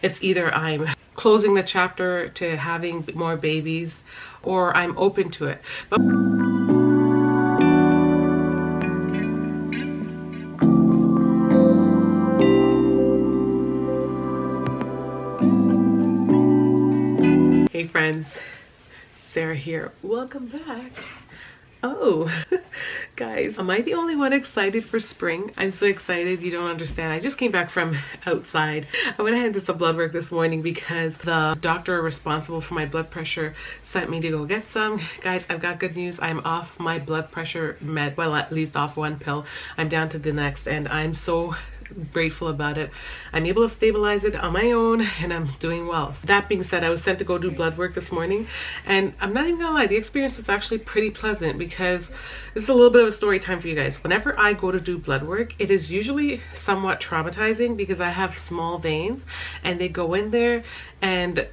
It's either I'm closing the chapter to having more babies or I'm open to it. But hey friends, Sarah here. Welcome back. Oh, guys, am I the only one excited for spring? I'm so excited, you don't understand. I just came back from outside. I went ahead and did some blood work this morning because the doctor responsible for my blood pressure sent me to go get some. Guys, I've got good news. I'm off my blood pressure med, well, at least off one pill. I'm down to the next, and I'm so grateful about it. I'm able to stabilize it on my own and I'm doing well. That being said, I was sent to go do blood work this morning, and I'm not even gonna lie, the experience was actually pretty pleasant because this is a little bit of a story time for you guys. Whenever I go to do blood work, it is usually somewhat traumatizing because I have small veins and they go in there, and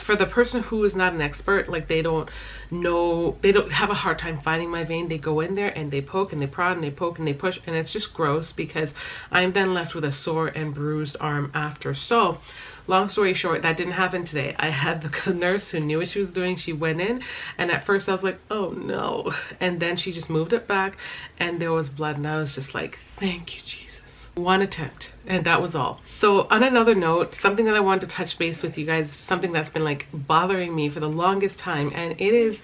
for the person who is not an expert, like they don't know, they don't have a hard time finding my vein. They go in there and they poke and they prod and they poke and they push, and it's just gross because I'm then left with a sore and bruised arm after. So long story short, that didn't happen today. I had the nurse who knew what she was doing. She went in, and at first I was like, oh no, and then she just moved it back and there was blood, and I was just like, thank you, Jesus. One attempt, and that was all. So on another note, something that I wanted to touch base with you guys, something that's been like bothering me for the longest time, and it is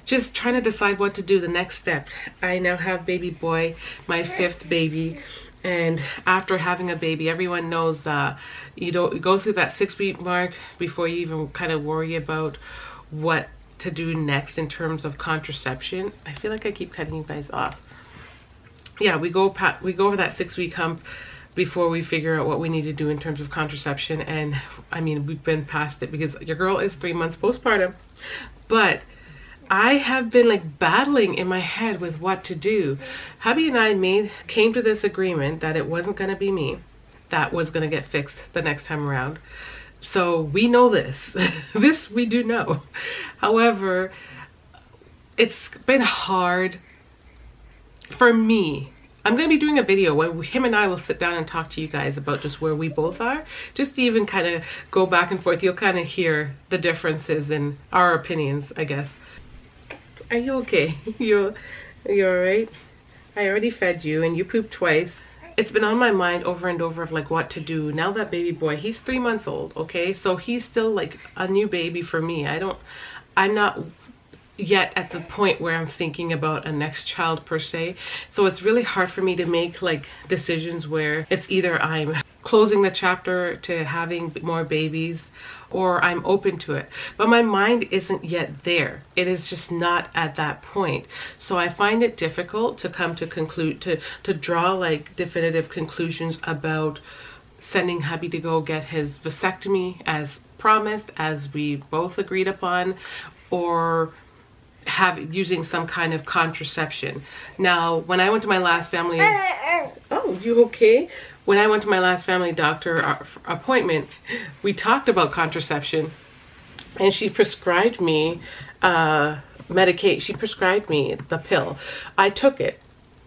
just trying to decide what to do the next step. I now have baby boy, my 5th baby, and after having a baby, everyone knows you go through that 6-week mark before you even kind of worry about what to do next in terms of contraception. I feel like I keep cutting you guys off. Yeah, we go over that 6-week hump before we figure out what we need to do in terms of contraception. And I mean, we've been past it because your girl is 3 months postpartum, but I have been like battling in my head with what to do. Hubby and I came to this agreement that it wasn't going to be me that was going to get fixed the next time around. So we know this. This we do know. However, it's been hard for me. I'm going to be doing a video where him and I will sit down and talk to you guys about just where we both are, just to even kind of go back and forth. You'll kind of hear the differences in our opinions, I guess. Are you okay? You're all right? I already fed you and you pooped twice. It's been on my mind over and over of like what to do. Now that baby boy, he's 3 months old, okay? So he's still like a new baby for me. I'm not yet at the point where I'm thinking about a next child per se. So it's really hard for me to make like decisions where it's either I'm closing the chapter to having more babies or I'm open to it. But my mind isn't yet there. It is just not at that point. So I find it difficult to come to to draw like definitive conclusions about sending hubby to go get his vasectomy as promised, as we both agreed upon, or using some kind of contraception. Now, when I went to my last family, oh, you okay? When I went to my last family doctor appointment, we talked about contraception, and she prescribed me medication. She prescribed me the pill. I took it.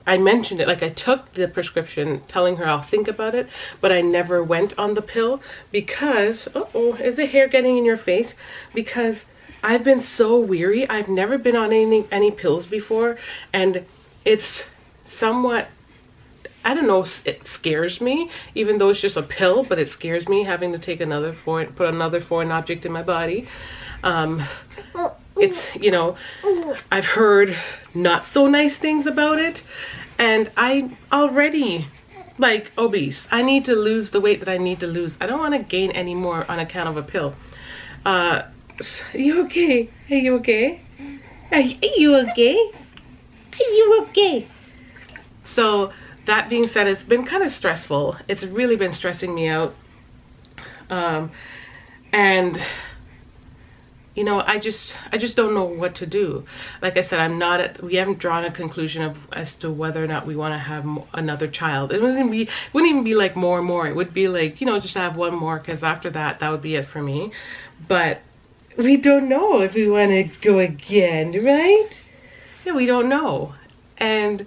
I mentioned it, like I took the prescription telling her I'll think about it, but I never went on the pill because, uh-oh, is the hair getting in your face? Because I've been so weary. I've never been on any pills before, and it's somewhat, I don't know, it scares me, even though it's just a pill, but it scares me having to take put another foreign object in my body. It's, you know, I've heard not so nice things about it, and I'm already like obese. I need to lose the weight that I need to lose. I don't want to gain any more on account of a pill. Are you okay? Are you okay? Are you okay? Are you okay? So that being said, it's been kind of stressful. It's really been stressing me out. And you know, I just don't know what to do. Like I said, we haven't drawn a conclusion as to whether or not we want to have another child. It wouldn't even be like more and more. It would be like, you know, just have one more, because after that would be it for me. But we don't know if we want to go again, right? Yeah, we don't know. And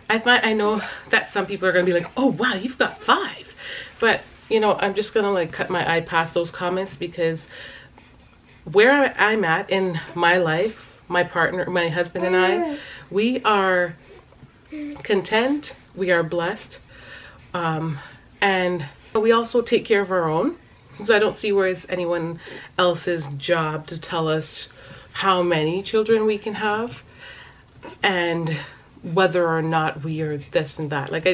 I know that some people are going to be like, oh wow, you've got 5. But you know, I'm just gonna like cut my eye past those comments, because where I'm at in my life, my partner, my husband and I, we are content, we are blessed, and we also take care of our own. So I don't see where it's anyone else's job to tell us how many children we can have and whether or not we are this and that. Like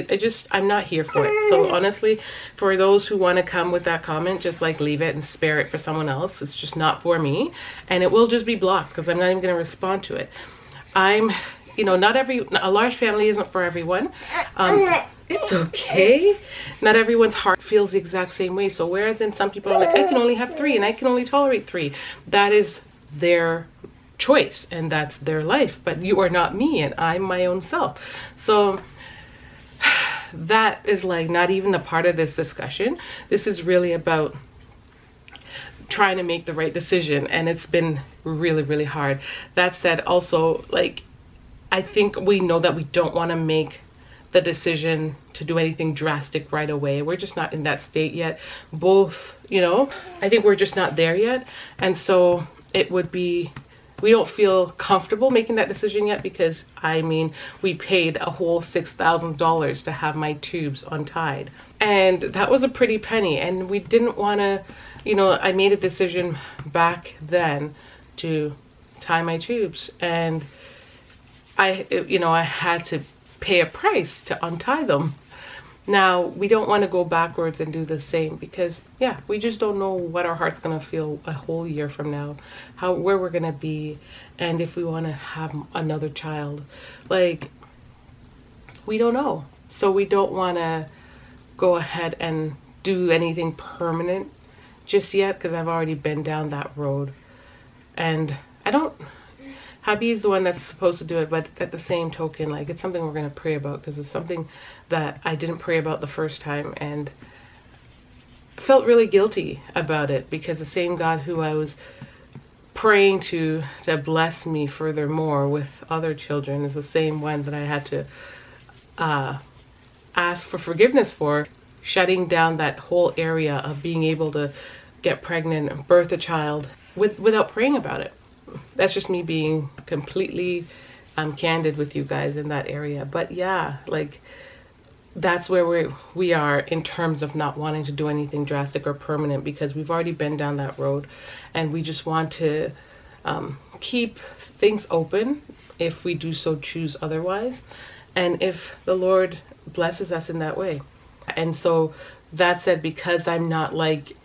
I'm not here for it. So honestly, for those who want to come with that comment, just like leave it and spare it for someone else. It's just not for me, and it will just be blocked because I'm not even going to respond to it. You know, a large family isn't for everyone. It's okay. Not everyone's heart feels the exact same way. So whereas in some people are like, I can only have 3 and I can only tolerate 3. That is their choice and that's their life. But you are not me, and I'm my own self. So that is like not even a part of this discussion. This is really about trying to make the right decision, and it's been really, really hard. That said, also, like, I think we know that we don't want to make the decision to do anything drastic right away. We're just not in that state yet. Both, you know, I think we're just not there yet. And so it would be, we don't feel comfortable making that decision yet, because I mean, we paid a whole $6,000 to have my tubes untied. And that was a pretty penny. And we didn't want to, you know, I made a decision back then to tie my tubes, and I had to pay a price to untie them. Now, we don't want to go backwards and do the same, because yeah, we just don't know what our heart's going to feel a whole year from now, where we're going to be, and if we want to have another child. Like, we don't know. So we don't want to go ahead and do anything permanent just yet, because I've already been down that road. And Hubby is the one that's supposed to do it, but at the same token, like, it's something we're going to pray about, because it's something that I didn't pray about the first time, and felt really guilty about it, because the same God who I was praying to bless me furthermore with other children is the same one that I had to ask for forgiveness for, shutting down that whole area of being able to get pregnant and birth a child without praying about it. That's just me being completely candid with you guys in that area. But yeah, like, that's where we are in terms of not wanting to do anything drastic or permanent, because we've already been down that road, and we just want to keep things open if we do so choose otherwise, and if the Lord blesses us in that way. And so that said, because I'm not like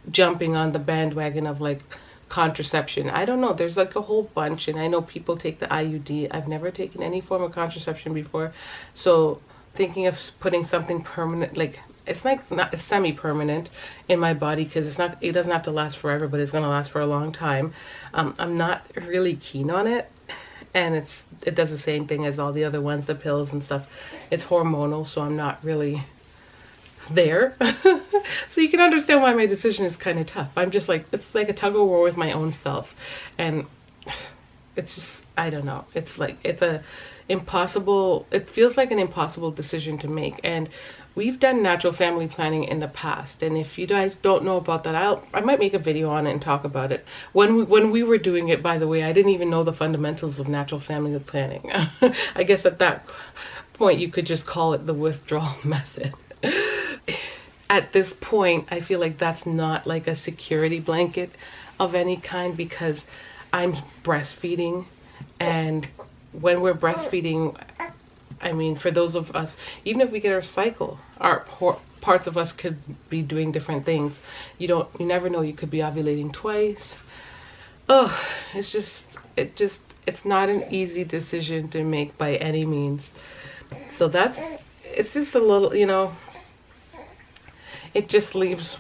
jumping on the bandwagon of like contraception, I don't know, there's like a whole bunch, and I know people take the IUD. I've never taken any form of contraception before, so thinking of putting something permanent, like, it's like not semi-permanent in my body, because it doesn't have to last forever, but it's going to last for a long time. I'm not really keen on it, and it does the same thing as all the other ones, the pills and stuff. It's hormonal, so I'm not really there. So you can understand why my decision is kind of tough. I'm just like, it's like a tug of war with my own self, and it's just, I don't know, it's like, it feels like an impossible decision to make. And we've done natural family planning in the past, and if you guys don't know about that, I might make a video on it and talk about it. When we were doing it, by the way, I didn't even know the fundamentals of natural family planning. I guess at that point you could just call it the withdrawal method. At this point, I feel like that's not like a security blanket of any kind, because I'm breastfeeding, and when we're breastfeeding, I mean, for those of us, even if we get our cycle, parts of us could be doing different things. You never know, you could be ovulating twice. Oh, it's not an easy decision to make by any means. So it's just a little, you know, it just leaves.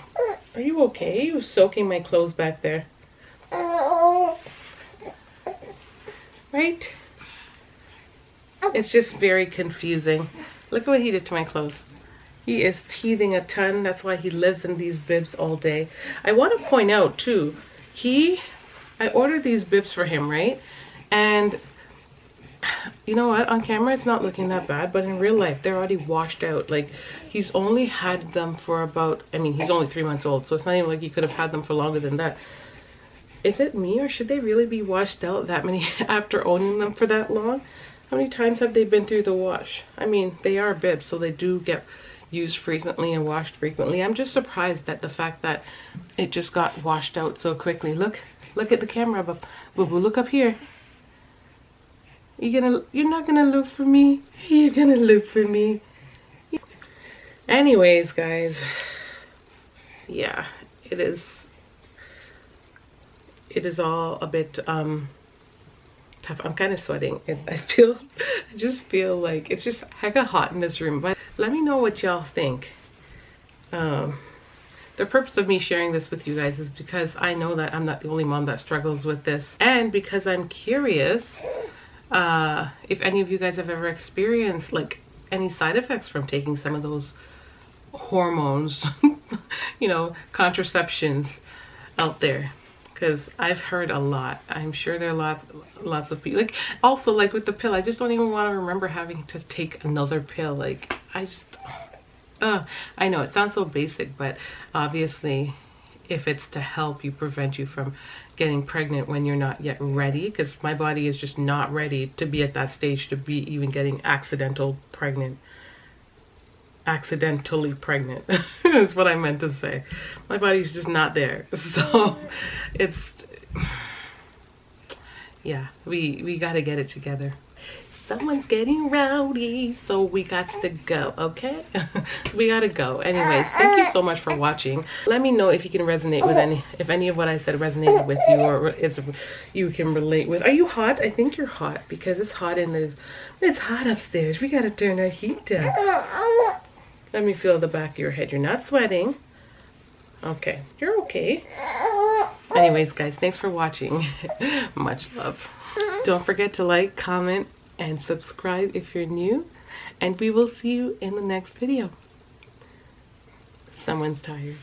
Are you okay? Are you soaking my clothes back there? Right? It's just very confusing. Look at what he did to my clothes. He is teething a ton. That's why he lives in these bibs all day. I want to point out too, I ordered these bibs for him, right? And you know what, on camera it's not looking that bad, but in real life they're already washed out. Like, he's only had them for about, I mean, he's only 3 months old, so it's not even like he could have had them for longer than that. Is it me, or should they really be washed out that many after owning them for that long? How many times have they been through the wash? I mean, they are bibs, so they do get used frequently and washed frequently. I'm just surprised at the fact that it just got washed out so quickly. Look at the camera, Boo Boo, look up here. You're not gonna look for me? You're gonna look for me. Anyways, guys, yeah, it is all a bit tough. I'm kind of sweating, and I just feel like it's just hecka hot in this room. But let me know what y'all think. The purpose of me sharing this with you guys is because I know that I'm not the only mom that struggles with this, and because I'm curious if any of you guys have ever experienced like any side effects from taking some of those hormones, you know, contraceptions out there. Because I've heard a lot. I'm sure there are lots of people. Like, also, like with the pill, I just don't even want to remember having to take another pill. Like, I know it sounds so basic, but obviously, if it's to help you, prevent you from getting pregnant when you're not yet ready, because my body is just not ready to be at that stage to be even getting accidentally pregnant is what I meant to say. My body's just not there, so it's, yeah, we gotta get it together. Someone's getting rowdy, so we got to go. Okay. We gotta go. Anyways, thank you so much for watching. Let me know if you can resonate with if any of what I said resonated with you, or you can relate with. Are you hot? I think you're hot, because it's hot it's hot upstairs. We gotta turn our heat down. Let me feel the back of your head. You're not sweating. Okay, you're okay. Anyways, guys, thanks for watching. Much love. Don't forget to like, comment, and subscribe if you're new. And we will see you in the next video. Someone's tired.